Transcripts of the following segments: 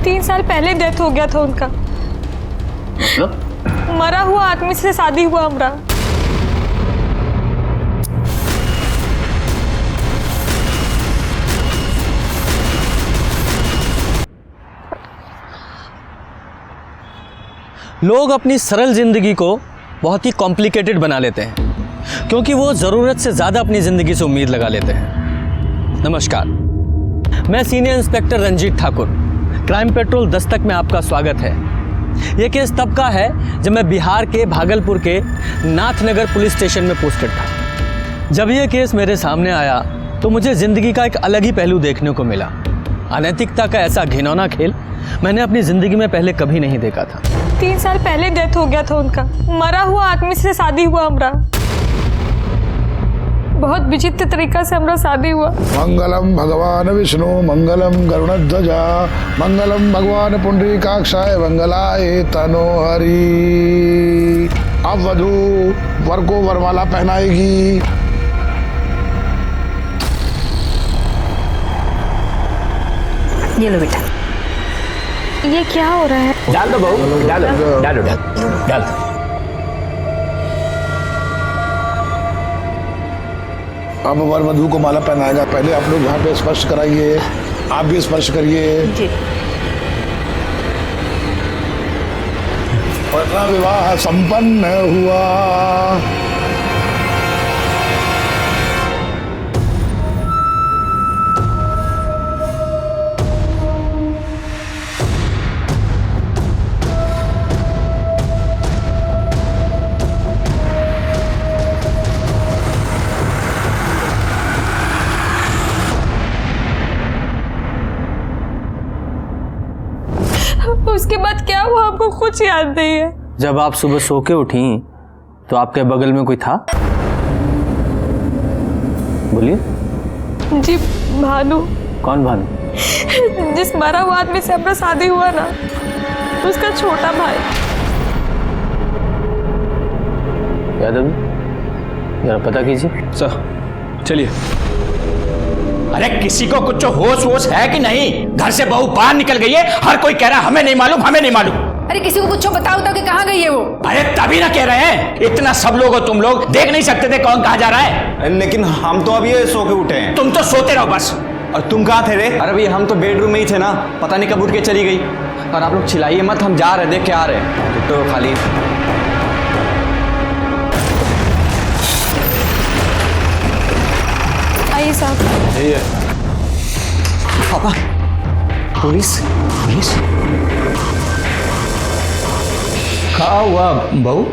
3 साल पहले डेथ हो गया था उनका। मरा हुआ आदमी से शादी हुआ हमरा। लोग अपनी सरल जिंदगी को बहुत ही कॉम्प्लिकेटेड बना लेते हैं क्योंकि वो ज़रूरत से ज़्यादा अपनी ज़िंदगी से उम्मीद लगा लेते हैं। नमस्कार, मैं senior inspector Ranjeet Thakur, crime patrol Dastak में आपका स्वागत है। ये केस तब का है जब मैं बिहार के भागलपुर के नाथनगर पुलिस स्टेशन में पोस्टेड था। जब ये केस मेरे सामने आया तो मुझे ज़िंदगी का एक अलग ही पहलू देखने को मिला। अनैतिकता का ऐसा घिनौना खेल मैंने अपनी ज़िंदगी में पहले कभी नहीं देखा था। 3 साल पहले डेथ हो गया था उनका। मरा हुआ आदमी से शादी हुआ हमरा। बहुत विचित्र तरीका से हमरा शादी हुआ। मंगलम भगवान विष्णु मंगलम गरुड़ध्वजा मंगलम भगवान पुंडरीकाक्षाय मंगलाय तनोहरि। अब वधू वर को वरमाला पहनाएगी। ये लो बेटा। ये क्या हो रहा है? डाल दो बहू, डालो डालो डाल दो। अब वर वधू को माला पहनाएगा। पहले आप लोग यहाँ पे स्पर्श कराइए, आप भी स्पर्श करिए। जी। और विवाह संपन्न हुआ। उसके बाद क्या हुआ हमको कुछ याद नहीं है। जब आप सुबह सो के उठी तो आपके बगल में कोई था? बोलिए। जी भानु। कौन भानु? जिस मरा हुआ आदमी से अपना शादी हुआ ना, उसका छोटा भाई। यादव जरा पता कीजिए। सर चलिए। अरे किसी को कुछ होश वोश है कि नहीं? घर से बहू बाहर निकल गई है, हर कोई कह रहा है हमें नहीं मालूम, हमें नहीं मालूम। अरे किसी को कुछ बताओ कि कहाँ गई है वो? अरे तभी ना कह रहे हैं, इतना सब लोग हो तुम लोग, देख नहीं सकते थे कौन कहाँ जा रहा है? लेकिन हम तो अभी ये सो के उठे हैं। तुम तो सोते रहो बस। और तुम कहाँ थे रे? अरे भैया हम तो बेडरूम में ही थे ना, पता नहीं कब उठ के चली गई। और आप लोग चिल्लाइए मत, हम जा रहे देख के आ रहे हैं। तो खाली आइए साहब। पापा, पुलिस पुलिस कहा हुआ बहू?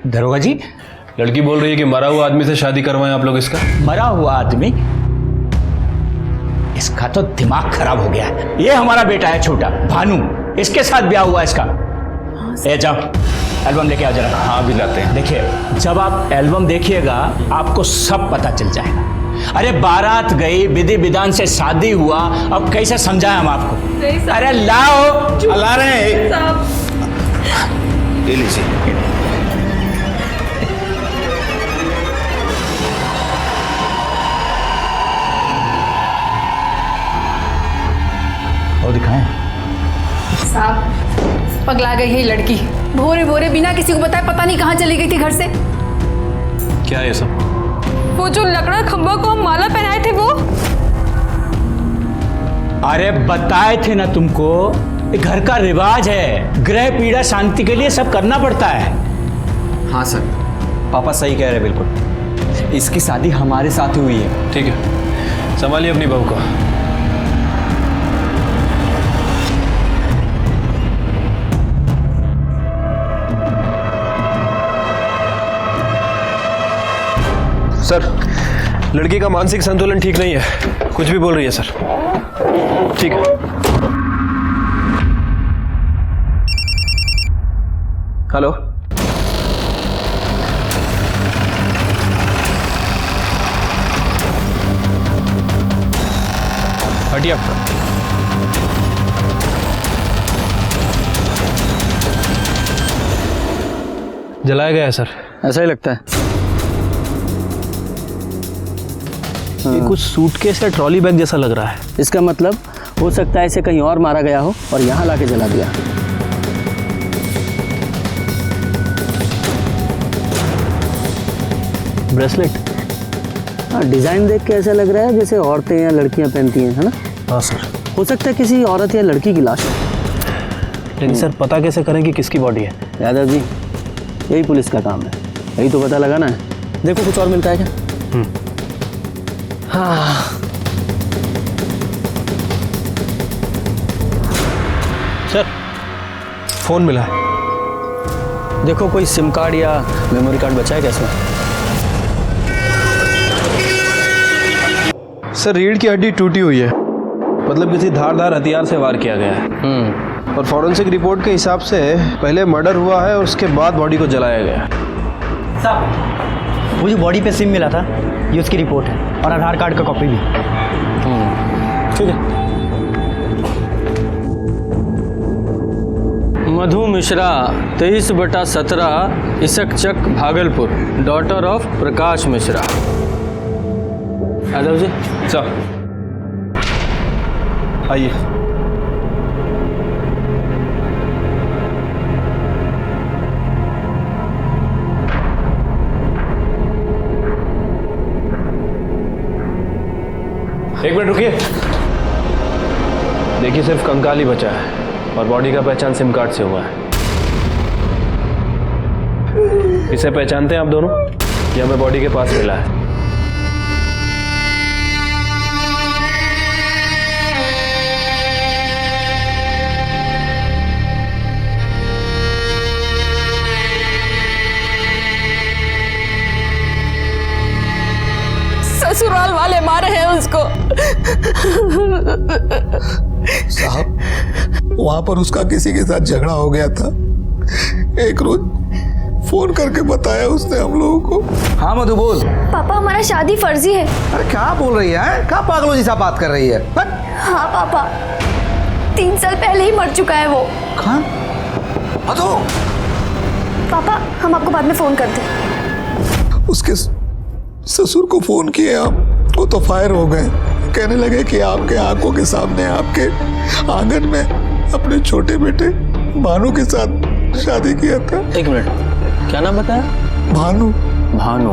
दरोगा जी, लड़की बोल रही है कि मरा हुआ आदमी से शादी करवाएं आप लोग इसका। मरा हुआ आदमी? इसका तो दिमाग खराब हो गया है। ये हमारा बेटा है छोटा भानु, इसके साथ ब्याह हुआ इसका। ए जाओ एल्बम लेके आ जरा। हाँ भी लाते हैं। देखिए, जब आप एल्बम देखिएगा आपको सब पता चल जाएगा। अरे बारात गई, विधि विधान से शादी हुआ, अब कैसे समझाएं हम आपको? अरे लाओ। ला रहे हैं। ले लीजिए। और दिखाएं। साहब पगला गई है लड़की। भोरे भोरे बिना किसी को बताए पता नहीं कहाँ चली गई थी घर से। क्या है ये सब? वो जो लकड़ा खंभा को हम माला पहनाए थे वो। अरे बताए थे ना तुमको, ये घर का रिवाज है, ग्रह पीड़ा शांति के लिए सब करना पड़ता है। हाँ सर, पापा सही कह रहे बिल्कुल। इसकी शादी हमारे साथ ही हुई है। ठीक है, संभालिए अपनी बहू को। सर, लड़की का मानसिक संतुलन ठीक नहीं है, कुछ भी बोल रही है सर। ठीक है। हेलो, हटिए आपका। जलाया गया है सर। ऐसा ही लगता है। ये कुछ सूटकेस या ट्रॉली बैग जैसा लग रहा है। इसका मतलब हो सकता है इसे कहीं और मारा गया हो और यहाँ लाके जला दिया। ब्रेसलेट, हाँ डिज़ाइन देख के ऐसा लग रहा है जैसे औरतें या लड़कियां पहनती हैं, है ना? हाँ सर। हो सकता है किसी औरत या लड़की की लाश है। लेकिन सर पता कैसे करें कि किसकी बॉडी है? यादव जी, यही पुलिस का काम है, यही तो पता लगाना है। देखो कुछ और मिलता है क्या? हाँ, सर फोन मिला है। देखो कोई सिम कार्ड या मेमोरी कार्ड बचा है क्या इसमें? सर रीढ़ की हड्डी टूटी हुई है, मतलब किसी धारदार हथियार से वार किया गया है। और फॉरेंसिक रिपोर्ट के हिसाब से पहले मर्डर हुआ है और उसके बाद बॉडी को जलाया गया है। साहब, वो जो बॉडी पे सिम मिला था ये उसकी रिपोर्ट है और आधार कार्ड का कॉपी भी। ठीक है। मधु मिश्रा 23/17 इसकचक Bhagalpur, daughter of Prakash Mishra. Yadav ji sir आइए। एक मिनट रुकिए। देखिए सिर्फ कंकाल ही बचा है और बॉडी का पहचान सिम कार्ड से हुआ है। इसे पहचानते हैं आप दोनों? ये हमें बॉडी के पास मिला है। ससुराल वाले मारे हैं उसको। साहब, वहां पर उसका किसी के साथ झगड़ा हो गया था। एक रोज फोन करके बताया उसने हम लोगों को। हाँ मधु बोल। पापा हमारा शादी फर्जी है। अरे क्या बोल रही है? क्या पागलों जैसा बात कर रही है? हाँ पापा, 3 साल पहले ही मर चुका है वो। हाँ मधु। पापा हम आपको बाद में फोन करते। उसके ससुर को फोन किए हम, वो तो फायर हो गए। कहने लगे कि आपके आंखों के सामने आपके आंगन में अपने छोटे बेटे भानु के साथ शादी किया था। एक मिनट, क्या नाम बताया? भानु। भानु।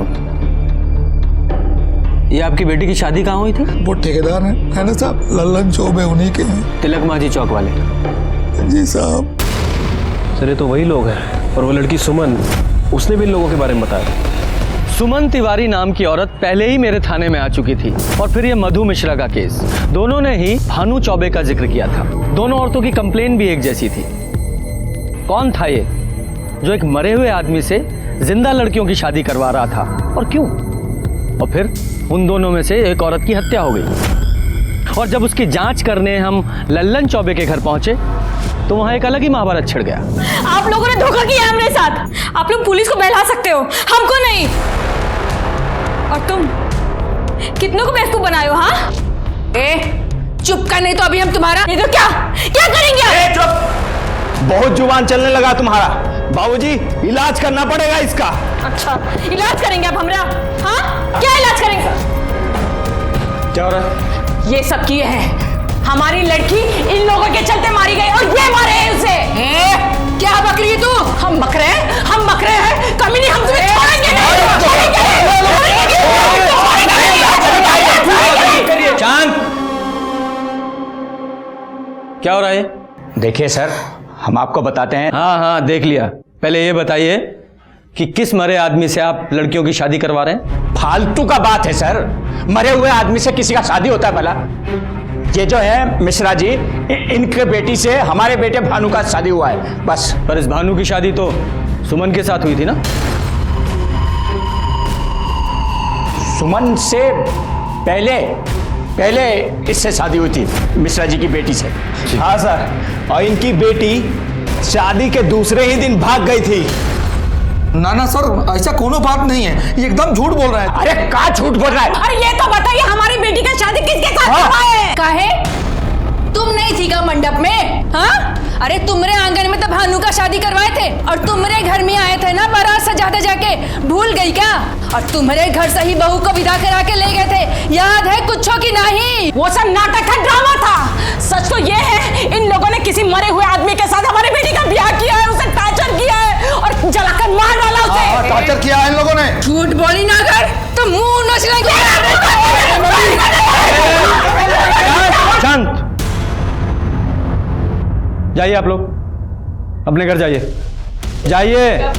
ये आपकी बेटी की शादी कहाँ हुई थी? वो ठेकेदार है ना साहब, लल्लन चौबे उन्हीं के हैं। तिलक माझी चौक वाले? जी साहब। सर ये तो वही लोग हैं। और वो लड़की सुमन, उसने भी इन लोगों के बारे में बताया। सुमन तिवारी नाम की औरत पहले ही मेरे थाने में आ चुकी थी। और फिर ये मधु मिश्रा का केस, दोनों ने ही भानु चौबे का जिक्र किया था। दोनों औरतों की कंप्लेन भी एक जैसी थी। कौन था ये जो एक मरे हुए आदमी से जिंदा लड़कियों की शादी करवा रहा था, और क्यों? और फिर उन दोनों में से एक औरत की हत्या हो गई। और जब उसकी जांच करने हम लल्लन चौबे के घर पहुंचे तो वहां एक अलग ही महाभारत छिड़ गया। आप लोगों ने धोखा किया हमारे साथ। आप लोग पुलिस को बहला सकते हो, हमको नहीं। और तुम कितनों को बेवकूफ बनाए हो? हाँ चुप कर, नहीं तो अभी हम तुम्हारा। ये तो क्या क्या करेंगे? चुप। बहुत जुबान चलने लगा तुम्हारा। बाबूजी इलाज करना पड़ेगा इसका। अच्छा इलाज करेंगे आप हमारा? हाँ क्या इलाज करेंगे? क्या हो रहा है? ये सब किए हैं। हमारी लड़की इन लोगों के चलते मारी गई और ये मारे हैं उसे। क्या बक रही है तू? हम बक रहे हैं, हम बक रहे हैं। कमीनी हम तुम्हें छोड़ेंगे नहीं। चांद, क्या हो रहा है? देखिए सर, हम आपको बताते हैं। हाँ हाँ देख लिया। पहले ये बताइए कि किस मरे आदमी से आप लड़कियों की शादी करवा रहे हैं? फालतू का बात है सर। मरे हुए आदमी से किसी का शादी होता है भला? ये जो है मिश्रा जी, इनके बेटी से हमारे बेटे भानु का शादी हुआ है बस। पर इस भानु की शादी तो सुमन के साथ हुई थी ना? सुमन से पहले इससे शादी हुई थी, मिश्रा जी की बेटी से। हाँ सर, और इनकी बेटी शादी के दूसरे ही दिन भाग गई थी। ना ना सर, ऐसा कोनो बात नहीं है, ये एकदम झूठ बोल रहा है। अरे क्या झूठ बोल रहा है? अरे ये तो बताइए, हमारी बेटी का शादी किसके साथ करवाए? काहे? तुम नहीं थी का मंडप में? हाँ अरे तुमरे आंगन में तो भानु का शादी करवाए थे और तुमरे घर में आए थे ना बारात सजाते जाके, भूल गई क्या? और तुम्हारे घर से ही बहू को विदा करा के ले गए थे, याद है कुछ की नहीं? वो सब नाटक था, ड्रामा था। सच तो ये है इन लोगों ने किसी मरे हुए आदमी के साथ हमारी बेटी का ब्याह किया है, उसे टॉर्चर किया है और जलाकर मार डाला उसे। टॉर्चर किया है इन लोगों ने। झूठ बोली ना कर तो मुंह नच लगे। शांत जाइए, आप लोग अपने घर जाइए, जाइए।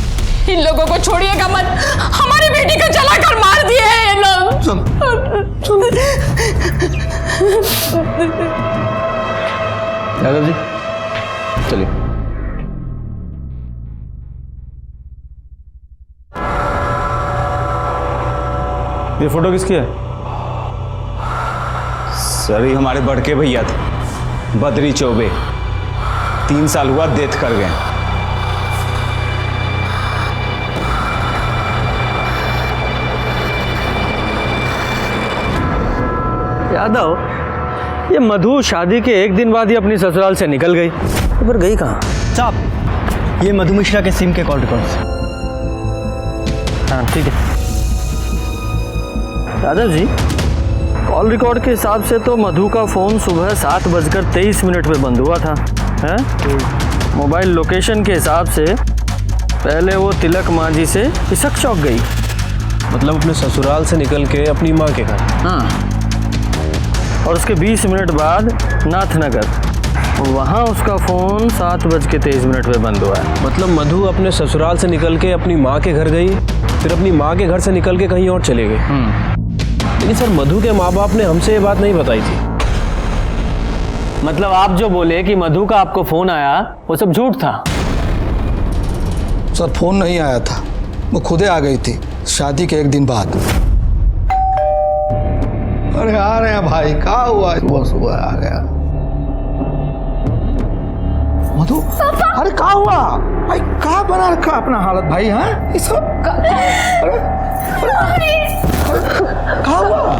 इन लोगों को छोड़िएगा मत, हमारी बेटी को जलाकर मार दिए हैं ये लोग। यादव जी चलिए। ये फोटो किसकी है? सर ये हमारे बड़के भैया थे, बद्री चौबे। 3 साल हुआ डेथ कर गए। यादव, ये मधु शादी के 1 दिन बाद ही अपनी ससुराल से निकल गई, पर गई कहाँ? साहब, ये मधु मिश्रा के सिम के कॉल रिकॉर्ड्स। हाँ ठीक है। यादव जी, कॉल रिकॉर्ड के हिसाब से तो मधु का फ़ोन सुबह 7:23 पे बंद हुआ था, है? मोबाइल लोकेशन के हिसाब से पहले वो तिलक मांझी से पिसक चौक गई, मतलब अपने ससुराल से निकल के अपनी माँ के घर। हाँ, और उसके 20 मिनट बाद नाथनगर, वहाँ उसका फ़ोन 7:23 पे बंद हुआ है। मतलब मधु अपने ससुराल से निकल के अपनी माँ के घर गई, फिर अपनी माँ के घर से निकल के कहीं और चले गए। लेकिन सर, मधु के माँ बाप ने हमसे ये बात नहीं बताई थी। मतलब आप जो बोले कि मधु का आपको फ़ोन आया, वो सब झूठ था? सर फोन नहीं आया था, वो खुदे आ गई थी शादी के 1 दिन बाद। अरे आ रहे हैं भाई, कहा हुआ? सुबह सुबह आ गया मधु। अरे कहा हुआ भाई? कहा बना रखा अपना हालत भाई? हाँ ये सब कहा हुआ?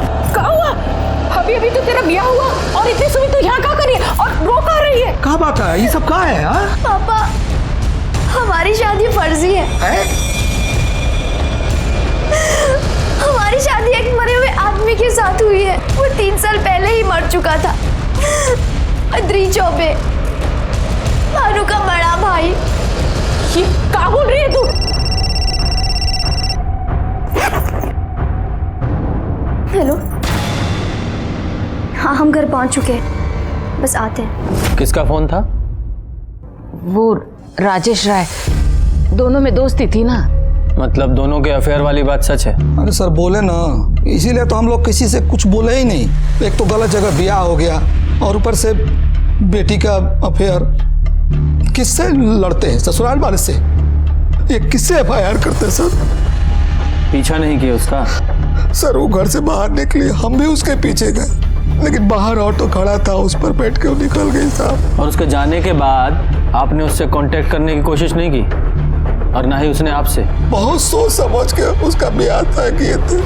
अभी तो तेरा ब्याह हुआ और इतनी सुबह तू यहाँ क्या कर रही है और रो कर रही है? कहा बात है? ये सब कहा है? हाँ पापा, हमारी शादी फर्जी है। हमारी शादी एक मरे हुए आदमी के साथ हुई है। वो 3 साल पहले ही मर चुका था। बद्री चौबे, भानु का बड़ा भाई। ये क्या बोल रही है तू? हेलो, हाँ हम घर पहुंच चुके हैं, बस आते हैं। किसका फ़ोन था? वो राजेश राय, दोनों में दोस्ती थी ना। मतलब दोनों के अफेयर वाली बात सच है? अरे सर बोले ना, इसीलिए तो हम लोग किसी से कुछ बोले ही नहीं। एक तो गलत जगह ब्याह हो गया और ऊपर से बेटी का अफेयर। किससे लड़ते हैं? ससुराल वाले से। ये किससे FIR करते हैं सर? पीछा नहीं किया उसका? सर वो घर से बाहर निकली, हम भी उसके पीछे गए, लेकिन बाहर ऑटो खड़ा था, उस पर बैठ के वो निकल गई साहब। और उसके जाने के बाद आपने उससे कांटेक्ट करने की कोशिश नहीं की और ना ही उसने आपसे? बहुत सोच समझ के उसका ब्याह तय किए थे,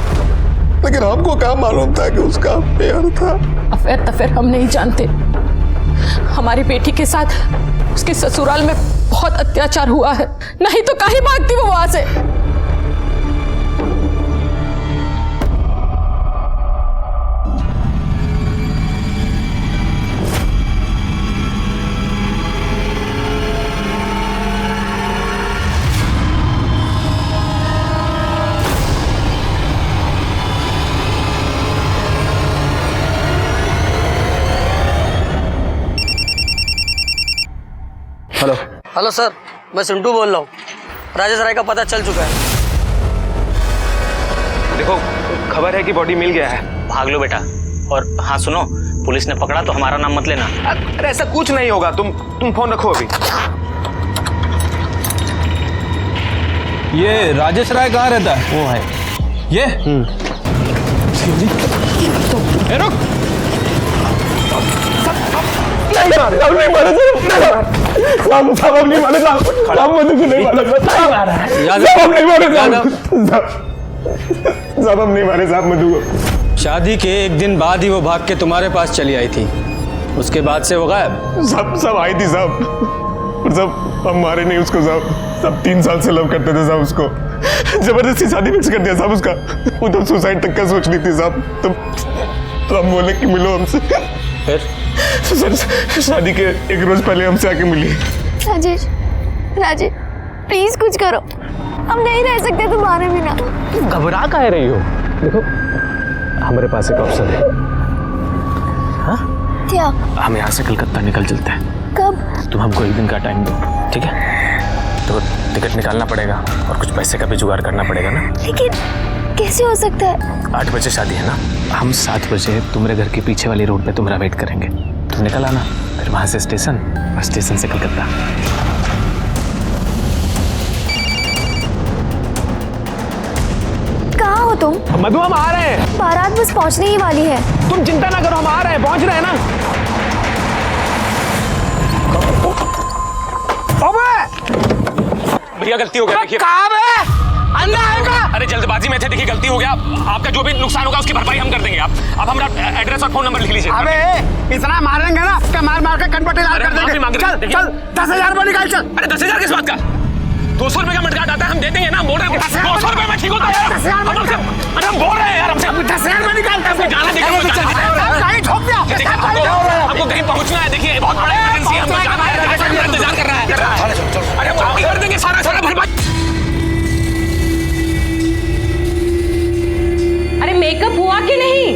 लेकिन हमको क्या मालूम था कि उसका अफेयर था। अफेयर तफेयर हम नहीं जानते। हमारी बेटी के साथ उसके ससुराल में बहुत अत्याचार हुआ है, नहीं तो काहे भागती वो वहां से? हेलो हेलो सर, मैं सिंटू बोल रहा हूँ। राजेश राय का पता चल चुका है। देखो, खबर है कि बॉडी मिल गया है। भाग लो बेटा। और हाँ सुनो, पुलिस ने पकड़ा तो हमारा नाम मत लेना। अरे ऐसा कुछ नहीं होगा, तुम फोन रखो अभी। ये राजेश राय कहाँ रहता है? वो है ये? रुक। नहीं मारे शादी के 1 दिन बाद ही वो भाग के तुम्हारे पास चली आई थी, उसके बाद से वो गायब? सब आई थी साहब, और सब हम मारे नहीं उसको साहब। सब 3 साल से लव करते थे साहब उसको, जबरदस्ती शादी फिक्स कर दिया साहब उसका। वो तो सुसाइड तक का सोच रही थी साहब। तो हम बोले कि मिलो हमसे। फिर सर शादी के 1 रोज पहले हमसे आके मिली। राजेश, राजेश प्लीज कुछ करो, हम नहीं रह सकते तुम्हारे बिना। घबरा काहे रही हो? देखो हमारे पास एक ऑप्शन है। हाँ? क्या? हम यहाँ से कलकत्ता निकल चलते हैं। कब? तुम हमको 1 दिन का टाइम दो, ठीक है? तो टिकट निकालना पड़ेगा और कुछ पैसे का भी जुगाड़ करना पड़ेगा ना। लेकिन कैसे हो सकता है? 8 बजे शादी है ना, हम 7 बजे तुम्हारे घर के पीछे वाली रोड पे तुम्हारा वेट करेंगे। तुम निकल आना, फिर वहाँ से स्टेशन और स्टेशन से कलकत्ता। कहाँ हो तुम? मधु हम आ रहे हैं। बारात बस पहुँचने ही वाली है। तुम चिंता ना करो, हम आ रहे हैं, पहुँच रहे हैं ना। भैया गलती हो गया, देखिए। अंदर आएगा। अरे जल्दबाजी में थे, देखिए गलती हो गया। आपका जो भी नुकसान होगा उसकी भरपाई हम कर देंगे। आप हमारा एड्रेस और फोन नंबर लिख लीजिए। अबे इतना मारेंगे ना कि मार के कनपट्टी लाल कर देंगे। चल 10,000 रुपये निकाल चल। अरे 10,000 किस बात का? 200 रुपये का मटका आता है, हम दे देंगे ना। बोल रहे हैं 200 रुपये में ठीक होता है। अरे हम बोल रहे हैं यार, हमसे 10,000 रुपये निकाल। जाना देखिए, हमको कहीं पहुंचना है। देखिए बहुत बड़ा इमरजेंसी है, हमको जाना है, इंतजार कर रहा है। अरे हम कर देंगे सारा भरपाई। अरे मेकअप हुआ कि नहीं?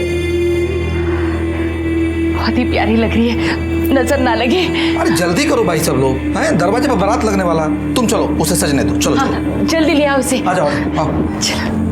बहुत ही प्यारी लग रही है, नजर ना लगे। अरे जल्दी करो भाई, सब लोग हैं, दरवाजे पर बारात लगने वाला। तुम चलो उसे सजने दो। चलो चलो जल्दी ले आओ उसे। आ जाओ, आओ। चलो।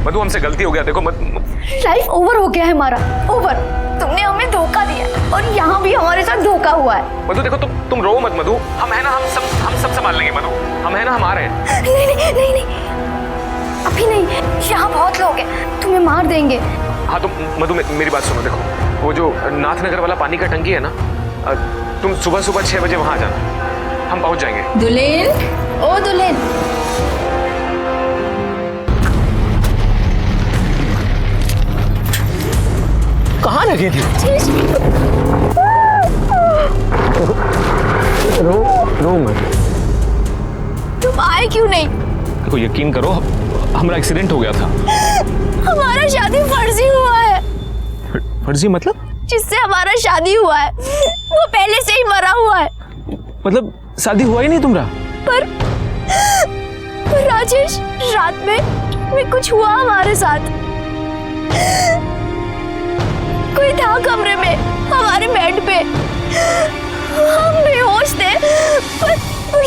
मधु हमसे गलती हो गया, देखो लाइफ ओवर हो गया है हमारा, ओवर। तुमने हमें धोखा दिया और यहाँ भी हमारे साथ धोखा हुआ है। मधु देखो, तुम रो मत मधु। हम है ना, हम सब संभाल लेंगे मधु। हम है ना, हम आ रहे हैं। नहीं अभी नहीं, यहाँ बहुत लोग हैं, तुम्हें मार देंगे। हाँ तो मधु मेरी बात सुनो, देखो वो जो नाथनगर वाला पानी का टंकी है ना, तुम सुबह 6 बजे वहां आ जाना, हम पहुंच जाएंगे। दुल्हन, ओ दुल्हन, कहाँ लगे थे? रो मत। तुम आए क्यों नहीं? देखो यकीन करो, हमारा एक्सीडेंट हो गया था। हमारा शादी फर्जी हुआ है। फर्जी मतलब? जिससे हमारा शादी हुआ है वो पहले से ही मरा हुआ है। मतलब शादी हुआ ही नहीं तुम्हारा? पर राजेश, रात में कुछ हुआ हमारे साथ। कोई था कमरे में, हमारे बेड पे। हम बेहोश थे, पर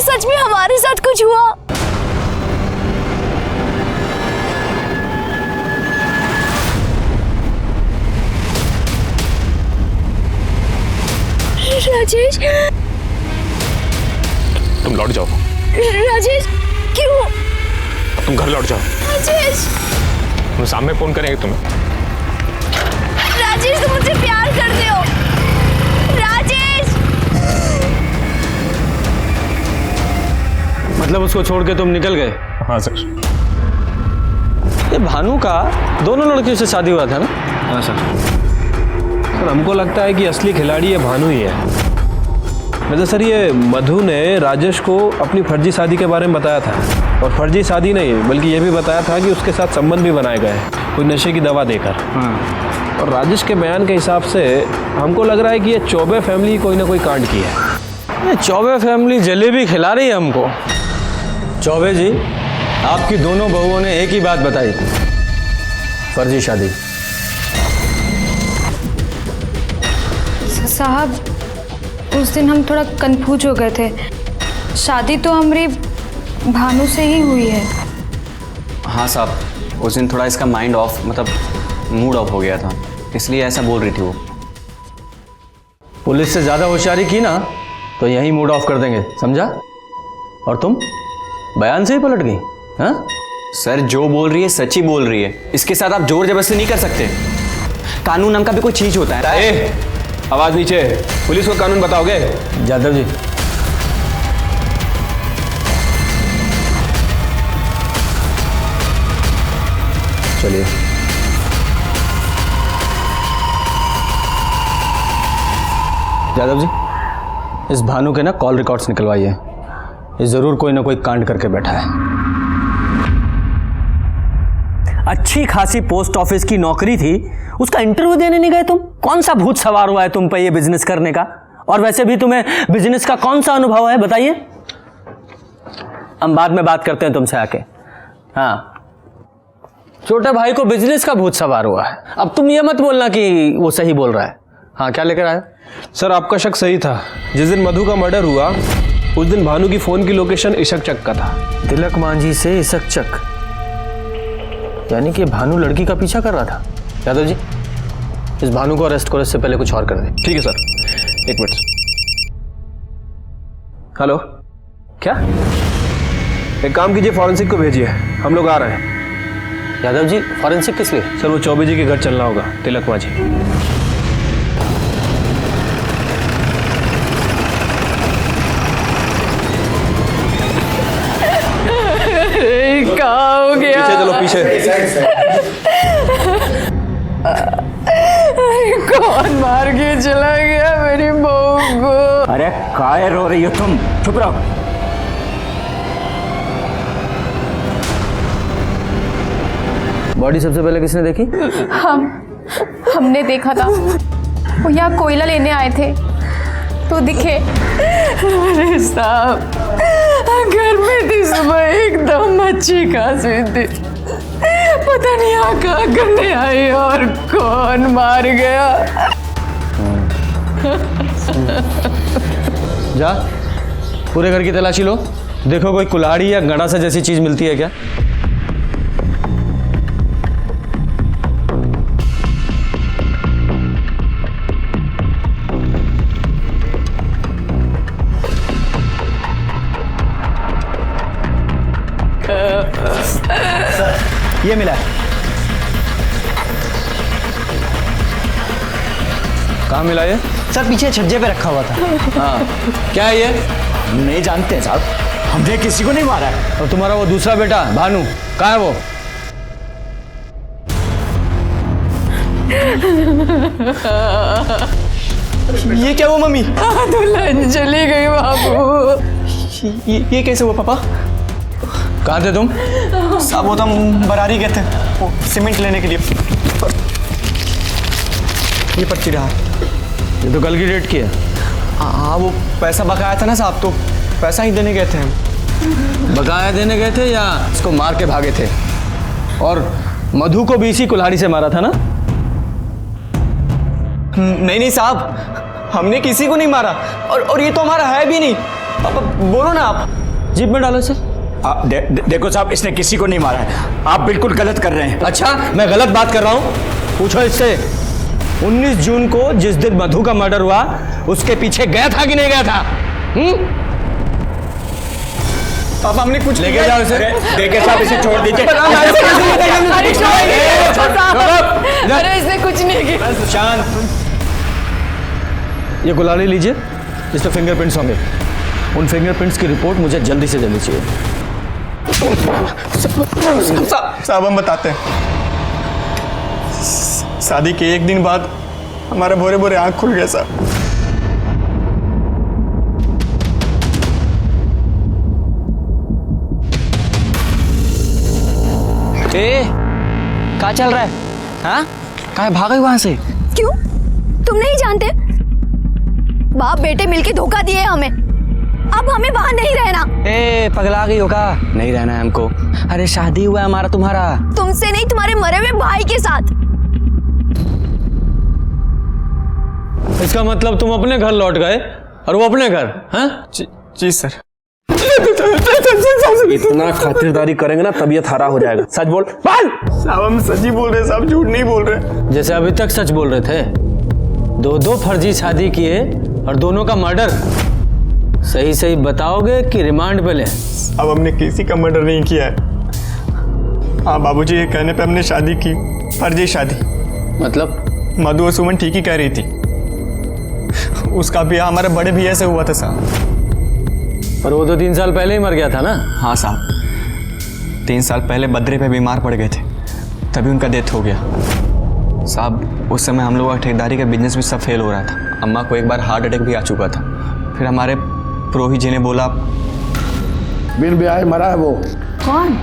सच में हमारे साथ कुछ हुआ। राजेश, तुम लौट जाओ। राजेश क्यों? तुम घर लौट जाओ। राजेश, हम सामने फोन करेंगे तुम्हें। राजेश तुम मुझसे प्यार करते हो। राजेश, मतलब उसको छोड़ के तुम निकल गए? हाँ सर। ये भानु का दोनों लड़कियों से शादी हुआ था ना? हाँ सर। सर हमको लगता है कि असली खिलाड़ी ये भानु ही है। मतलब सर ये मधु ने राजेश को अपनी फर्जी शादी के बारे में बताया था, और फर्जी शादी नहीं बल्कि ये भी बताया था कि उसके साथ संबंध भी बनाए गए कोई नशे की दवा देकर। और राजेश के बयान के हिसाब से हमको लग रहा है कि ये चौबे फैमिली कोई ना कोई कांड की है। ये चौबे फैमिली जलेबी खिला रही है हमको। चौबे जी, आपकी दोनों बहुओं ने एक ही बात बताई, फर्जी शादी। साहब उस दिन हम थोड़ा कंफ्यूज हो गए थे। शादी तो हमारी भानु से ही हुई है। हाँ साहब, उस दिन थोड़ा इसका माइंड ऑफ, मतलब मूड ऑफ हो गया था, इसलिए ऐसा बोल रही थी वो। पुलिस से ज़्यादा होशियारी की ना तो यही मूड ऑफ कर देंगे, समझा? और तुम बयान से ही पलट गई? हाँ सर, जो बोल रही है सच ही बोल रही है, इसके साथ आप जोर जबरदस्ती नहीं कर सकते। कानून नाम का भी कोई चीज होता है। ए, आवाज नीचे। पुलिस को कानून बताओगे? जादव जी, चलिए। जादव जी, इस भानु के ना कॉल रिकॉर्ड्स निकलवाइए। ये जरूर कोई ना कोई कांड करके बैठा है। अच्छी खासी पोस्ट ऑफिस की नौकरी थी, उसका इंटरव्यू देने नहीं गए तुम? कौन सा भूत सवार हुआ है तुम पे ये बिजनेस करने का? और वैसे भी तुम्हें बिजनेस का कौन सा अनुभव है, बताइए। हम बाद में बात करते हैं तुमसे आके। हाँ, छोटे भाई को बिजनेस का भूत सवार हुआ है। अब तुम ये मत बोलना कि वो सही बोल रहा है। हाँ, क्या लेकर आए? सर, आपका शक सही था। जिस दिन मधु का मर्डर हुआ उस दिन भानु की फोन की लोकेशन इशक चक का था। तिलक मांझी से इशक चक, यानी कि भानु लड़की का पीछा कर रहा था। यादव जी, इस भानु को अरेस्ट करो, इससे पहले कुछ और कर दे। ठीक है सर, एक मिनट। हेलो, क्या? एक काम कीजिए, फॉरेंसिक को भेजिए, हम लोग आ रहे हैं। यादव जी, फॉरेंसिक किस लिए? सर, वो चौबे जी के घर चलना होगा, तिलक मांझी। क्या हो गया? पीछे चलो, पीछे। कौन मार के चला गया मेरी बहू को? अरे काय रो रही हो तुम? चुप रहो। बॉडी सबसे पहले किसने देखी? हमने देखा था, वो यहाँ कोयला लेने आए थे तो दिखे। अरे साहब, घर में थी, सुबह एकदम अच्छी खासी थी, पता नहीं यहाँ कहाँ करने आई और कौन मार गया। जा, पूरे घर की तलाशी लो, देखो कोई कुल्हाड़ी या गड़ासा जैसी चीज मिलती है क्या। ये मिला है। कहाँ मिला ये? सर, पीछे छज्जे पे रखा हुआ था। हाँ, क्या है ये? हम नहीं जानते साहब, हमने किसी को नहीं मारा है। और तुम्हारा वो दूसरा बेटा भानु कहाँ है वो? ये क्या हुआ मम्मी? दुल्हन चली गई बाबू। ये कैसे हुआ पापा? कहाँ थे तुम? साहब, वो तो हम बरारी गए थे, वो सीमेंट लेने के लिए। ये पर्ची रहा। ये तो कल की डेट की है। हाँ, वो पैसा बकाया था ना साहब, तो पैसा ही देने गए थे हम। बकाया देने गए थे या इसको मार के भागे थे? और मधु को भी इसी कुल्हाड़ी से मारा था ना? नहीं साहब, हमने किसी को नहीं मारा, और ये तो हमारा है भी नहीं। पापा बोलो ना आप। जीप में डालो इसे। देखो साहब, इसने किसी को नहीं मारा है, आप बिल्कुल गलत कर रहे हैं। अच्छा, मैं गलत बात कर रहा हूँ? पूछो इससे, 19 जून को जिस दिन मधु का मर्डर हुआ उसके पीछे गया था कि नहीं गया था? पापा, हमने कुछ लेके जाओ इसे। देखे साहब, इसे छोड़ दीजिए। अरे इसने कुछ नहीं किया। शांत। ये कुल्हाड़ी लीजिए, इस पे फिंगरप्रिंट्स होंगे। उन फिंगरप्रिंट्स की रिपोर्ट मुझे जल्दी से जल्दी चाहिए। साहब, हम बताते हैं। शादी के एक दिन बाद हमारे भोरे भोरे आंख खुल गया साहब। क्या चल रहा है? हाँ, कहाँ भाग गई वहां से? क्यों? तुम नहीं जानते? बाप बेटे मिलके धोखा दिए हमें, अब हमें वहां नहीं रहना। ए, पगला गई हो का? नहीं रहना है हमको। अरे शादी हुआ है हमारा तुम्हारा। तुमसे नहीं, तुम्हारे मरे हुए भाई के साथ। इसका मतलब तुम अपने घर लौट गए और वो अपने घर? हाँ? जी सर। इतना खातिरदारी करेंगे ना तबीयत हरा हो जाएगा। सच बोल। साहब हम सच ही बोल रहे हैं साहब, झूठ नहीं बोल रहे। जैसे अभी तक सच बोल रहे थे। दो फर्जी शादी किए और दोनों का मर्डर। सही सही बताओगे कि रिमांड पे ले? अब हमने किसी का मर्डर नहीं किया है। हाँ बाबूजी, ये कहने पे हमने शादी की, फर्जी शादी। मतलब? मधु और सुमन ठीक ही कह रही थी। उसका ब्याह हमारे बड़े भैया से हुआ था साहब। पर वो तो 3 साल पहले ही मर गया था ना? हाँ साहब, 3 साल पहले बद्री पे बीमार पड़ गए थे, तभी उनका डेथ हो गया साहब। उस समय हम लोग का ठेकेदारी का बिजनेस भी सब फेल हो रहा था। अम्मा को एक बार हार्ट अटैक भी आ चुका था। फिर हमारे पुरोहित जी ने बोला, बिन ब्याह मरा है वो। कौन?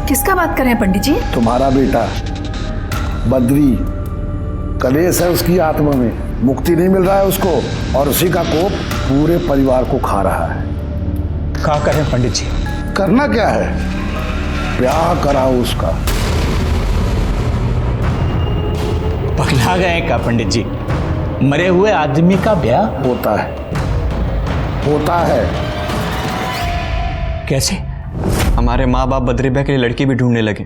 किसका बात कर रहे हैं पंडित जी? तुम्हारा बेटा बद्री। कलेश है उसकी आत्मा में, मुक्ति नहीं मिल रहा है उसको, और उसी का कोप पूरे परिवार को खा रहा है। क्या करें पंडित जी? करना क्या है, ब्याह कराओ उसका। पगला गए क्या पंडित जी? मरे हुए आदमी का ब्याह होता है, होता है। कैसे? हमारे माँ बाप बद्री भाई के लिए लड़की भी ढूंढने लगे।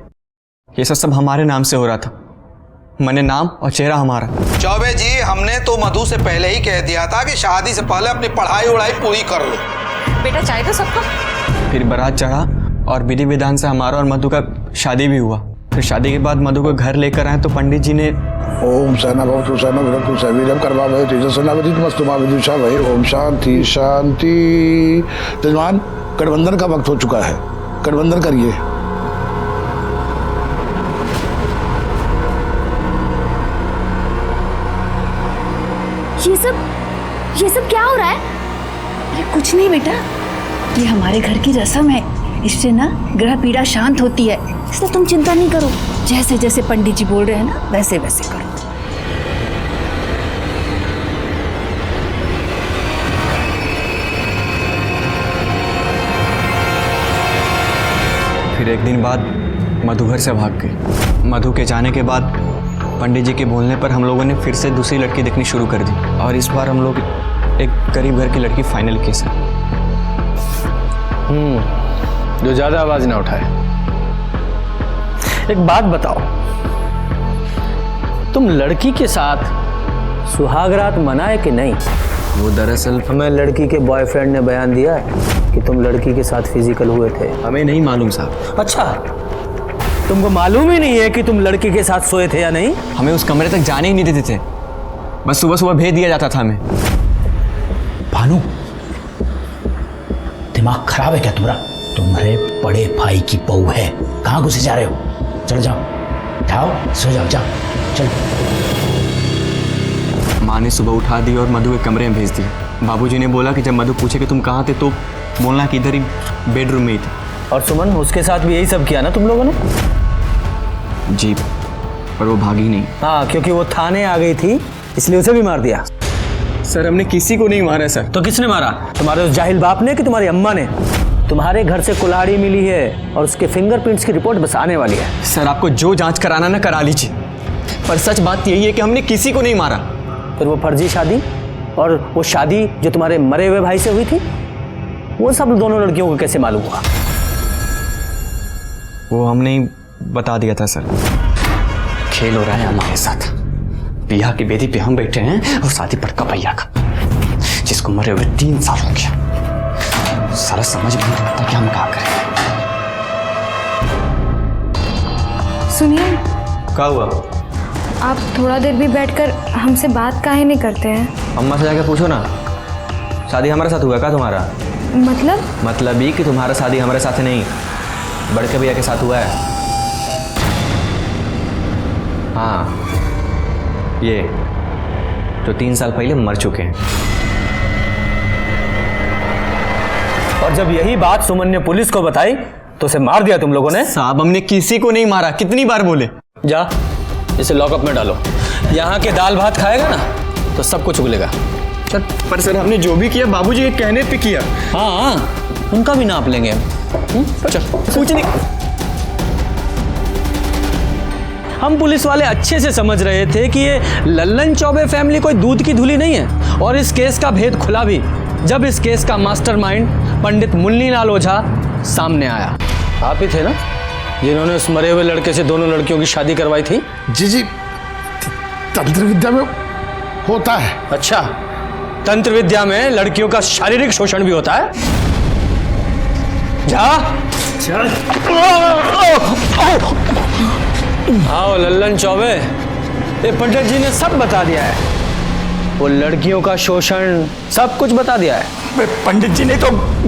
ये सब हमारे नाम से हो रहा था। मने नाम और चेहरा हमारा। चौबे जी, हमने तो मधु से पहले ही कह दिया था कि शादी से पहले अपनी पढ़ाई उड़ाई पूरी कर लो। बेटा चाय दो सबको। फिर बारात चढ़ा और विधि विधान से हमारा और मधु का शादी भी हुआ। फिर शादी के बाद मधु को घर लेकर आए तो पंडित जी ने ओम सहना भवतु सहना भुनक्तु सवीर्यं कर्मा भवति तेजस्विनावधीतमस्तु मा विद्युषावहैर्। ओम शांति शांति। यजमान, गठबंधन का वक्त हो चुका है, गठबंधन करिए। ये सब क्या हो रहा है? ये कुछ नहीं बेटा, ये हमारे घर की रस्म है। इससे ना ग्रह पीड़ा शांत होती है, इसलिए तुम चिंता नहीं करो। जैसे जैसे पंडित जी बोल रहे हैं ना, वैसे वैसे करो। फिर एक दिन बाद मधु घर से भाग गई। मधु के जाने के बाद पंडित जी के बोलने पर हम लोगों ने फिर से दूसरी लड़की देखनी शुरू कर दी, और इस बार हम लोग एक गरीब घर की लड़की फाइनल की सर। जो ज्यादा आवाज ना उठाए। एक बात बताओ, तुम लड़की के साथ सुहागरात मनाए कि नहीं? वो दरअसल हमें लड़की के बॉयफ्रेंड ने बयान दिया है कि तुम लड़की के साथ फिजिकल हुए थे। हमें नहीं मालूम साहब। अच्छा, तुमको मालूम ही नहीं है कि तुम लड़की के साथ सोए थे या नहीं? हमें उस कमरे तक जाने ही नहीं देते थे, बस सुबह सुबह भेज दिया जाता था हमें। भानु, दिमाग खराब है क्या तुम्हारा? तुम्हारे बड़े भाई की बहू है, कहाँ घुसे जा रहे हो? चलो जाओ, जाओ सो जाओ, जाओ चलो। माँ ने सुबह उठा दी और मधु के कमरे में भेज दिया। बाबूजी ने बोला कि जब मधु पूछे कि तुम कहाँ थे तो बोलना कि इधर ही बेडरूम में ही थे। और सुमन, उसके साथ भी यही सब किया ना तुम लोगों ने? जी, पर वो भागी नहीं। हाँ, क्योंकि वो थाने आ गई थी इसलिए उसे भी मार दिया। सर हमने किसी को नहीं मारा सर। तो किसने मारा? तुम्हारे उस जाहिल बाप ने कि तुम्हारी अम्मा ने? तुम्हारे घर से कुल्हाड़ी मिली है और उसके फिंगरप्रिंट्स की रिपोर्ट बस आने वाली है। सर आपको जो जांच कराना ना करा लीजिए, पर सच बात यही है कि हमने किसी को नहीं मारा। फिर वो फर्जी शादी और वो शादी जो तुम्हारे मरे हुए भाई से हुई थी, वो सब दोनों लड़कियों को कैसे मालूम हुआ? वो हमने ही बता दिया था सर। खेल हो रहा है हमारे साथ। बियाह की बेदी पे हम बैठे हैं और शादी पर कपैया का, जिसको मरे हुए 3 साल हो गया। सारा समझ में नहीं आता कि हम क्या करें। सुनिए, क्या हुआ? आप थोड़ा देर भी बैठकर हमसे बात काहे नहीं करते हैं? अम्मा से जाके पूछो ना, शादी हमारे साथ हुआ क्या तुम्हारा? मतलब ही कि तुम्हारा शादी हमारे साथ नहीं, बड़के भैया के साथ हुआ है। हाँ, ये जो 3 साल पहले मर चुके हैं। और जब यही बात सुमन ने पुलिस को बताई तो उसे मार दिया तुम लोगों ने? साहब हमने किसी को नहीं मारा, कितनी बार बोले। जा, इसे लॉकअप में डालो। यहाँ के दाल भात खाएगा ना तो सब कुछ उगलेगा। सर, पर सर हमने जो भी किया बाबूजी के कहने पे किया। हाँ, उनका भी नाप लेंगे हम। चल, कुछ नहीं। हम पुलिस वाले अच्छे से समझ रहे थे कि ये लल्लन चौबे फैमिली कोई दूध की धुली नहीं है, और इस केस का भेद खुला भी जब इस केस का मास्टरमाइंड पंडित मुन्नीलाल ओझा सामने आया। आप ही थे ना जिन्होंने उस मरे हुए लड़के से दोनों लड़कियों की शादी करवाई थी? जी जी, तंत्र विद्या में होता है। अच्छा, तंत्र विद्या में लड़कियों का शारीरिक शोषण भी होता है? जा आओ लल्लन चौबे, ये पंडित जी ने सब बता दिया है, वो लड़कियों का शोषण सब कुछ बता दिया है। पंडित जी ने तो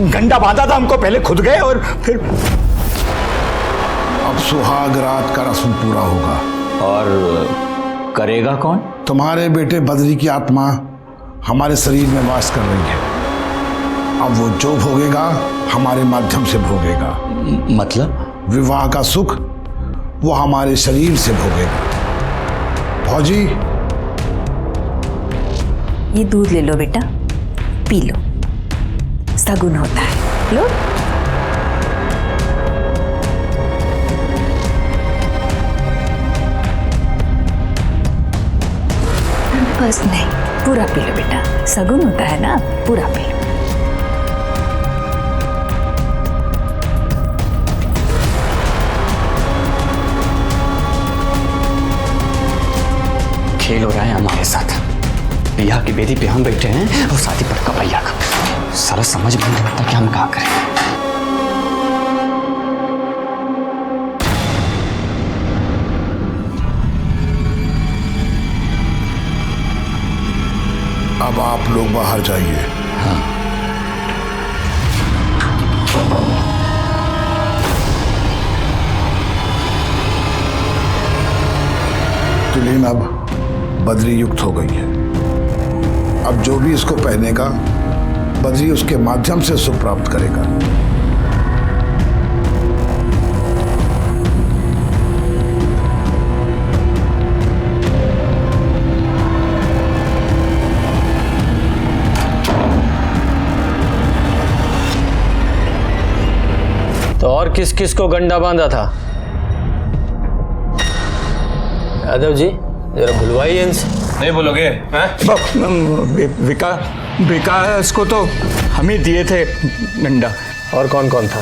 गंडा बांधा था हमको, पहले खुद गए और फिर। अब सुहाग रात का रस्म पूरा होगा। और करेगा कौन? तुम्हारे बेटे बद्री की आत्मा हमारे शरीर में वास कर रही है। अब वो जो भोगेगा हमारे माध्यम से भोगेगा। मतलब? विवाह का सुख वो हमारे शरीर से भोगेगा। भौजी, ये दूध ले लो बेटा, पी लो, सगुन होता है। लो। बस नहीं, पूरा पी लो बेटा, सगुन होता है ना, पूरा पी लो। खेल हो रहा है हमारे साथ। बिया की बेदी पे हम बैठे हैं और शादी पर कपैया का। सारा समझ में नहीं आता कि हम क्या करें। अब आप लोग बाहर जाइए। हाँ। तुलीन अब बद्री युक्त हो गई है। अब जो भी इसको पहनेगा बद्री उसके माध्यम से सुख प्राप्त करेगा। तो और किस किस को गंडा बांधा था? यादव जी जरा बुलवाइए इनसे। नहीं बोलोगे? विकास को तो हम ही दिए थे गंडा। और कौन कौन था?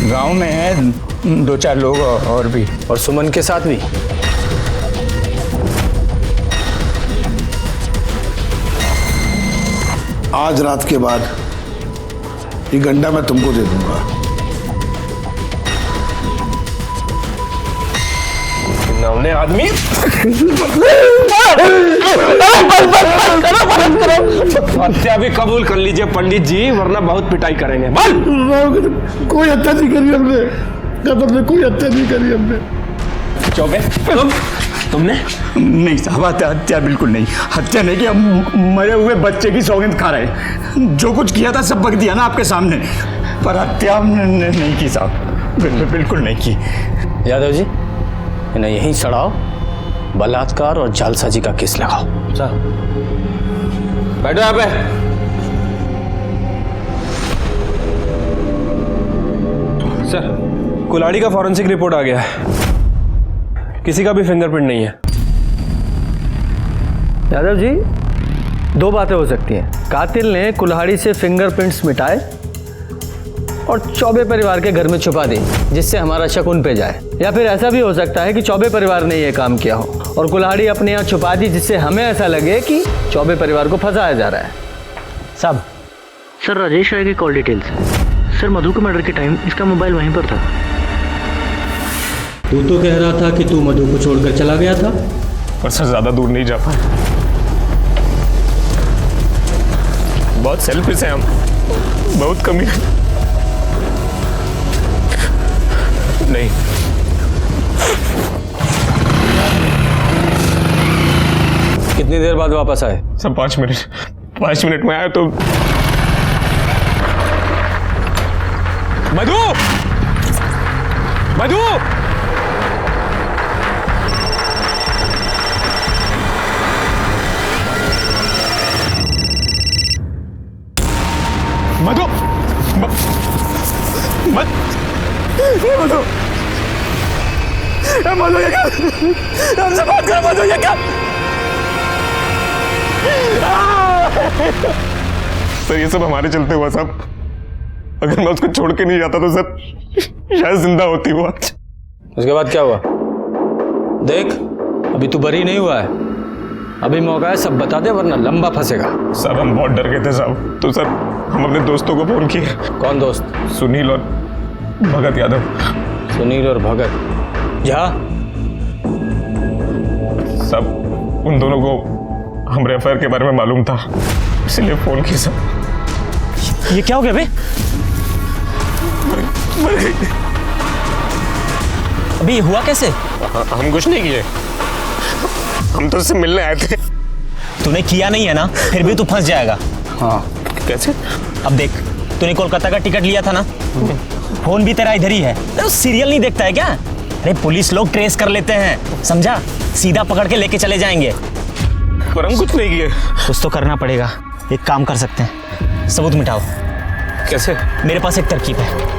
गांव में है 2-4 लोग और भी। और सुमन के साथ भी? आज रात के बाद ये गंडा मैं तुमको दे दूंगा। नवने आदमी हत्या भी कबूल कर लीजिए पंडित जी, वरना बहुत पिटाई करेंगे। कोई हत्या नहीं करी हमने, कसम से कोई हत्या नहीं करी हमने। चौबे तुमने? नहीं साहब, हत्या बिल्कुल नहीं। हत्या नहीं की, हम मरे हुए बच्चे की सौगंध खा रहे। जो कुछ किया था सब बक दिया ना आपके सामने, पर हत्या हमने नहीं की साहब, बिल्कुल नहीं की। यादव जी इन्हें यहीं सड़ाओ, बलात्कार और जालसाजी का केस लगाओ। बैठो यहाँ पे। सर, कुल्हाड़ी का फॉरेंसिक रिपोर्ट आ गया है, किसी का भी फिंगरप्रिंट नहीं है। यादव जी 2 बातें हो सकती हैं। कातिल ने कुल्हाड़ी से फिंगरप्रिंट्स मिटाए और चौबे परिवार के घर में छुपा दी, जिससे हमारा शक उन पे जाए। या फिर ऐसा भी हो सकता है कि चौबे परिवार ने यह काम किया हो और कुल्हाड़ी अपने यहाँ छुपा दी, जिससे हमें ऐसा लगे कि चौबे परिवार को फंसाया जा रहा है। साहब। सर राजेश राय की कॉल डिटेल्स है। सर मधु के मर्डर के टाइम इसका मोबाइल वहीं पर था। तू तो कह रहा था कि तू मधु को छोड़कर चला गया था। पर सर ज्यादा दूर नहीं जा पाए, बहुत सेल्फिश है हम, बहुत कमी है। नहीं कितनी देर बाद वापस आए? सर 5 मिनट में आया तो मधु मधु मधु मधु मधु ये क्या? हमसे बात करो मधु, ये क्या? सर ये सब हमारे चलते हुआ सब अगर मैं उसको छोड़ के नहीं जाता तो सर शायद जिंदा होती वो आज। उसके बाद क्या हुआ? देख, अभी तू बरी नहीं हुआ है, अभी मौका है, सब बता दे वरना लंबा फंसेगा। साहब हम बहुत डर गए थे साहब, तो सर हम अपने दोस्तों को फोन किए। कौन दोस्त? सुनील और भगत यादव। सुनील और भगत, जहाँ सब उन दोनों को हमारे अफेयर के बारे में मालूम था, इसलिए फोन किया सब। ये क्या हो गया बे? मर गई। अभी हुआ कैसे? हम कुछ नहीं किए, हम तो उससे मिलने आए थे। तूने किया नहीं है ना, फिर भी तू फंस जाएगा। हाँ कैसे? अब देख, तूने कोलकाता का टिकट लिया था ना, फोन भी तेरा इधर ही है। तो सीरियल नहीं देखता है क्या? अरे पुलिस लोग ट्रेस कर लेते हैं, समझा? सीधा पकड़ के लेके चले जाएंगे। पर हम कुछ नहीं किए। कुछ तो करना पड़ेगा। एक काम कर सकते हैं, सबूत मिटाओ। कैसे? मेरे पास एक तरकीब है।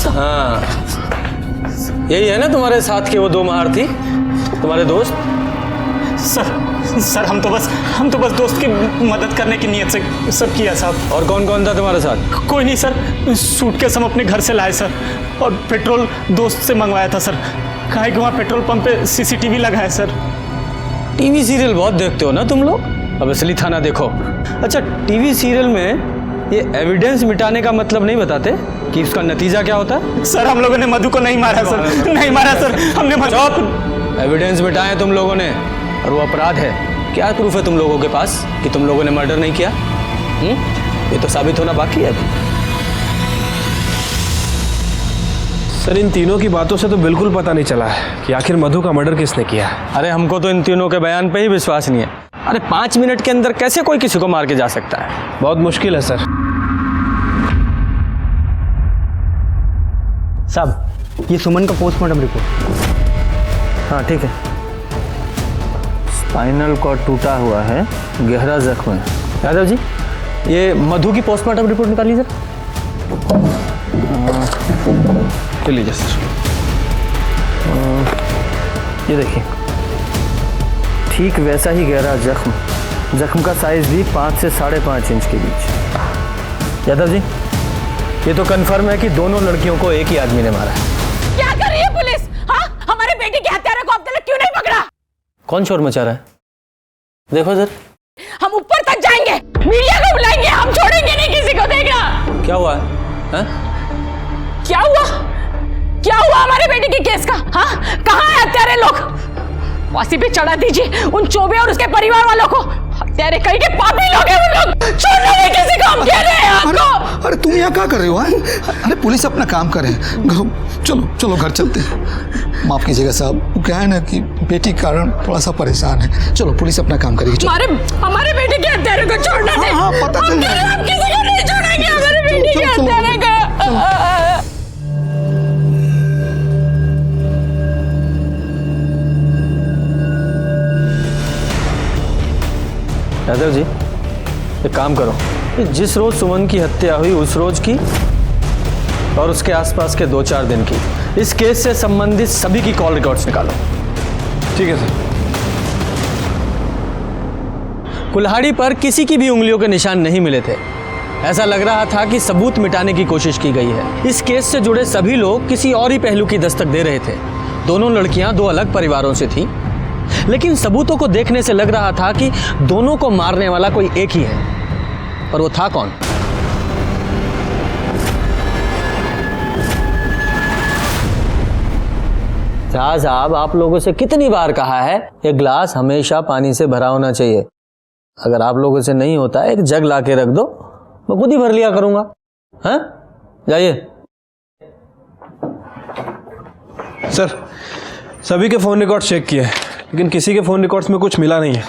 हाँ, यही है ना तुम्हारे साथ के वो दो महारथी, तुम्हारे दोस्त? सर हम तो बस दोस्त की मदद करने की नीयत से सब किया साहब। और कौन कौन था तुम्हारे साथ? कोई नहीं सर, सूटकेस हम अपने घर से लाए सर, और पेट्रोल दोस्त से मंगवाया था सर। काहे कि वहाँ पेट्रोल पंप पे सीसीटीवी लगा है सर। टीवी सीरियल बहुत देखते हो ना तुम लोग, अब असली थाना देखो। अच्छा, टीवी सीरियल में ये एविडेंस मिटाने का मतलब नहीं बताते कि उसका नतीजा क्या होता है? सर हम लोगों ने मधु को नहीं मारा सर, नहीं मारा सर, हमने चुप! एविडेंस मिटाए तुम लोगों ने, और वो अपराध है। क्या प्रूफ है तुम लोगों के पास कि तुम लोगों ने मर्डर नहीं किया? ये तो साबित होना बाकी है अभी। सर इन तीनों की बातों से तो बिल्कुल पता नहीं चला है कि आखिर मधु का मर्डर किसने किया। अरे हमको तो इन तीनों के बयान पे ही विश्वास नहीं है। अरे 5 मिनट के अंदर कैसे कोई किसी को मार के जा सकता है? बहुत मुश्किल है सर। साहब, ये सुमन का पोस्टमार्टम रिपोर्ट। हाँ ठीक है। स्पाइनल कॉर्ड टूटा हुआ है, गहरा जख्म है। यादव जी, ये मधु की पोस्टमार्टम रिपोर्ट निकालिए सर। ले लीजिए सर। ये देखिए, ठीक वैसा ही गहरा जख्म का साइज भी 5 से 5.5 इंच के बीच। यादव जी, ये तो कंफर्म है कि दोनों लड़कियों को एक ही आदमी ने मारा है। क्या कर रही है पुलिस? हाँ, हमारे बेटे के हत्यारे को अब तक क्यों नहीं पकड़ा? कौन शोर मचा रहा है? देखो सर। हम ऊपर तक जाएंगे, मीडिया को बुलाएंगे, हम छोड़ेंगे नहीं किसी को। देखना क्या हुआ है? क्या हुआ? क्या हुआ हमारे बेटे के केस का? हाँ, कहाँ है हत्यारे लोग? फांसी पे चढ़ा दीजिए उन चौबे और उसके परिवार वालों को। हत्यारे कहीं के पापी लोग हैं उन लोग। छोड़ना नहीं किसी को, हम कह रहे हैं आपको। अरे तुम यहाँ क्या कर रहे हो? अरे पुलिस अपना काम करे, चलो घर चलते हैं। माफ कीजिएगा साहब, क्या है ना कि बेटी के कारण थोड़ा सा परेशान है। चलो पुलिस अपना काम करेगी। हमारे बेटे के हत्यारे को छोड़ना नहीं। हाँ, पता चल जाएगा। हम किसी को नहीं छोड़ेंगे हमारे बेटे के हत्यारे को। यादव जी, एक काम करो, जिस रोज सुमन की हत्या हुई उस रोज की और उसके आसपास के 2-4 दिन की, इस केस से संबंधित सभी की कॉल रिकॉर्ड्स निकालो। ठीक है सर। कुल्हाड़ी पर किसी की भी उंगलियों के निशान नहीं मिले थे। ऐसा लग रहा था कि सबूत मिटाने की कोशिश की गई है। इस केस से जुड़े सभी लोग किसी और ही पहलू की दस्तक दे रहे थे। दोनों लड़कियां 2 अलग परिवारों से थीं, लेकिन सबूतों को देखने से लग रहा था कि दोनों को मारने वाला कोई एक ही है। पर वो था कौन? साहब, आप लोगों से कितनी बार कहा है, ये ग्लास हमेशा पानी से भरा होना चाहिए। अगर आप लोगों से नहीं होता, एक जग ला के रख दो, मैं खुद ही भर लिया करूंगा। हाँ, जाइए। सर, सभी के फ़ोन रिकॉर्ड्स चेक किए, लेकिन किसी के फ़ोन रिकॉर्ड्स में कुछ मिला नहीं है।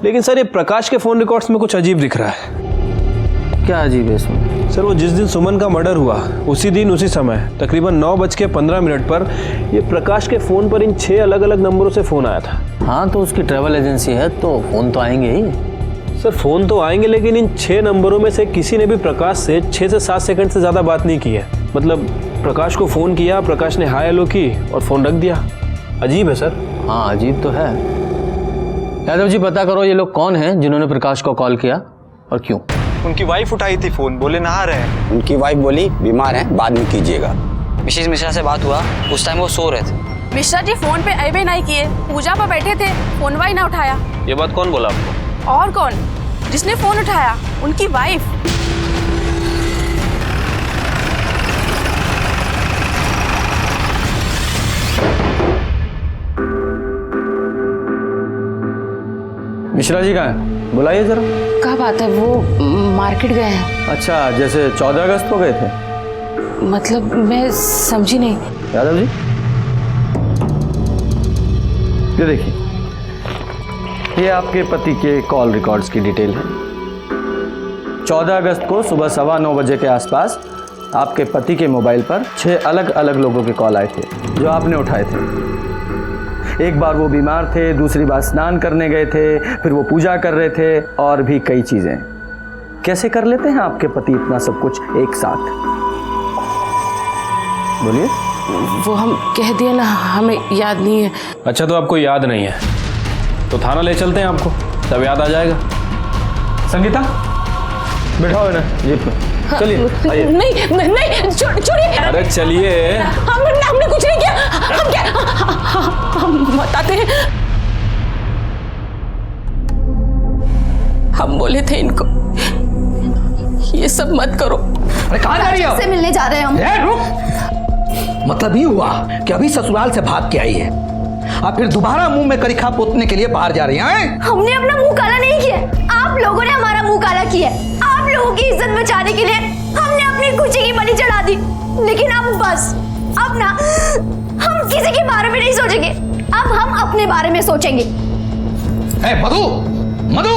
लेकिन सर, ये प्रकाश के फ़ोन रिकॉर्ड्स में कुछ अजीब दिख रहा है। क्या अजीब है इसमें? सर वो जिस दिन सुमन का मर्डर हुआ उसी दिन उसी समय तकरीबन 9:15 पर ये प्रकाश के फ़ोन पर इन 6 अलग अलग नंबरों से फ़ोन आया था। हाँ तो उसकी ट्रैवल एजेंसी है तो फ़ोन तो आएंगे ही। सर फ़ोन तो आएंगे लेकिन इन 6 नंबरों में से किसी ने भी प्रकाश से 6 से 7 सेकंड से ज़्यादा बात नहीं की है। मतलब प्रकाश को फ़ोन किया, प्रकाश ने हाय हेलो की और फ़ोन रख दिया। अजीब है सर। हाँ अजीब तो है। यादव जी पता करो ये लोग कौन हैं जिन्होंने प्रकाश को कॉल किया और क्यों? उनकी वाइफ उठाई थी फ़ोन, बोले नहा रहे हैं। उनकी वाइफ बोली बीमार हैं, बाद में कीजिएगा। मिसेस मिश्रा से बात हुआ, उस टाइम वो सो रहे थे। मिश्रा जी फोन पे अबे नहीं किए, पूजा पर बैठे थे, फोन वाई ना उठाया। ये बात कौन बोला आपको? और कौन? जिसने फोन उठाया उनकी वाइफ। मिश्रा जी कहाँ हैं? बुलाइए जरा। क्या बात है, वो मार्केट गए हैं। अच्छा, जैसे 14 अगस्त को गए थे? मतलब मैं समझी नहीं। यादव जी ये देखिए, ये आपके पति के कॉल रिकॉर्ड्स की डिटेल है। 14 अगस्त को सुबह 9:15 बजे के आसपास आपके पति के मोबाइल पर 6 अलग अलग लोगों के कॉल आए थे जो आपने उठाए थे। एक बार वो बीमार थे, दूसरी बार स्नान करने गए थे, फिर वो पूजा कर रहे थे और भी कई चीजें। कैसे कर लेते हैं आपके पति इतना सब कुछ एक साथ? बोलिए। वो हम कह दिए ना, हमें याद नहीं है। अच्छा तो आपको याद नहीं है तो थाना ले चलते हैं आपको, तब याद आ जाएगा। संगीता बैठाओ ना जीप पे, चलिए आइए। नहीं छोड़िए। अरे चलिए। हमने कुछ नहीं किया। हम क्या हम बताते हैं। हम बोले थे इनको ये सब मत करो। अरे कहाँ जा रही हो? से मिलने जा रहे हैं हम। रुक। मतलब ये हुआ कि अभी ससुराल से भाग के आई है, आप फिर दोबारा मुंह में करिखा पोतने के लिए बाहर जा रही हैं? हमने अपना मुंह काला नहीं किया, आप लोगों ने हमारा मुंह काला किया। आप लोगों की इज्जत बचाने के लिए हमने अपनी खुशी की बलि चढ़ा दी। लेकिन अब बस, अब ना हम किसी के बारे में नहीं सोचेंगे, अब हम अपने बारे में सोचेंगे। मधु, मधु,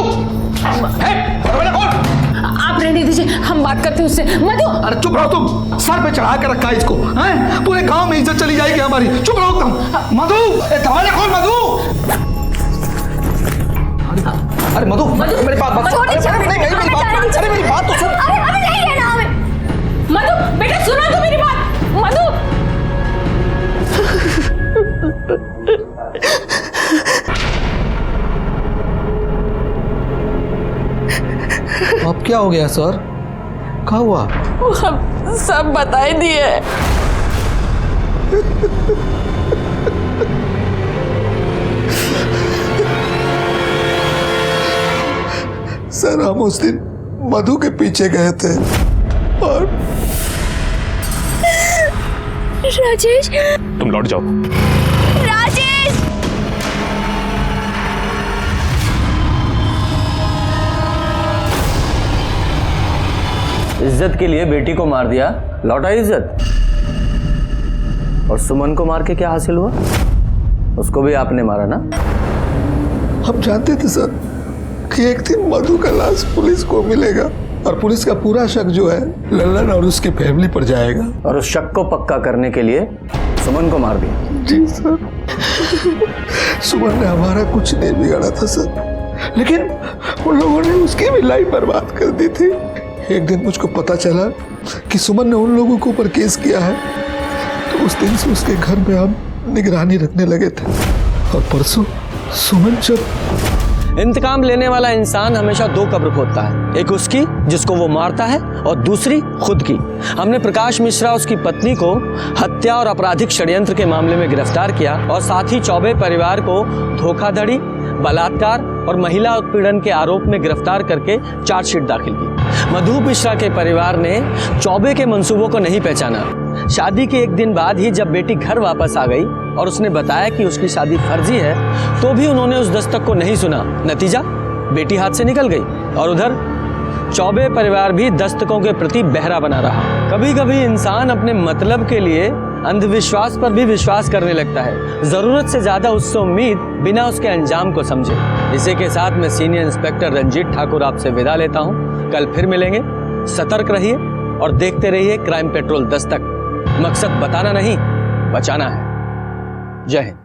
आप रहने दीजिए, हम बात करते हैं उससे। मधु। अरे चुप रहो तुम, सर पे चढ़ा के रखा है इसको, हैं? पूरे गांव में इज्जत चली जाएगी हमारी। चुप रहो तुम। मधु, दरवाजा खोल मधु। अरे मधु, मेरी बात मत सुन। अरे मेरी बात तो सुन। अरे हमें नहीं रहना हमें। मधु बेटा सुना तो मेरी बात। मधु। अब क्या हो गया सर? क्या हुआ? हम सब बता ही दिए। सर हम उस दिन मधु के पीछे गए थे और राजेश, तुम लौट जाओ। राजेश, इज्जत के लिए बेटी को मार दिया, लौटा इज्जत। और सुमन को मार के क्या हासिल हुआ? उसको भी आपने मारा ना? हम जानते थे सर कि एक दिन मधु का लाश पुलिस को मिलेगा और पुलिस का पूरा शक जो है लल्लन और उसकी फैमिली पर जाएगा। और उस शक को पक्का करने के लिए सुमन को मार दिया। जी सर, सुमन ने हमारा कुछ नहीं बिगाड़ा था सर, लेकिन उन लोगों ने उसकी भी लाइफ बर्बाद कर दी थी। एक दिन मुझको पता चला कि सुमन ने उन लोगों के ऊपर केस किया है, तो उस दिन से उसके घर में हम निगरानी रखने लगे थे। और परसों सुमन जब इंतकाम लेने वाला इंसान हमेशा 2 कब्र खोदता है, एक उसकी जिसको वो मारता है और दूसरी खुद की। हमने प्रकाश मिश्रा उसकी पत्नी को हत्या और आपराधिक षड्यंत्र के मामले में गिरफ्तार किया और साथ ही चौबे परिवार को धोखाधड़ी, बलात्कार और महिला उत्पीड़न के आरोप में गिरफ्तार करके चार्जशीट दाखिल की। मधु मिश्रा के परिवार ने चौबे के मंसूबों को नहीं पहचाना। शादी के एक दिन बाद ही जब बेटी घर वापस आ गई और उसने बताया कि उसकी शादी फर्जी है, तो भी उन्होंने उस दस्तक को नहीं सुना। नतीजा, बेटी हाथ से निकल गई और उधर चौबे परिवार भी दस्तकों के प्रति बहरा बना रहा। कभी कभी इंसान अपने मतलब के लिए अंधविश्वास पर भी विश्वास करने लगता है, जरूरत से ज्यादा उससे उम्मीद बिना उसके अंजाम को समझे। इसी के साथ मैं सीनियर इंस्पेक्टर रंजीत ठाकुर आपसे विदा लेता हूँ। कल फिर मिलेंगे सतर्क रहिए और देखते रहिए क्राइम पेट्रोल दस्तक। मकसद बताना नहीं, बचाना है। जय हिंद।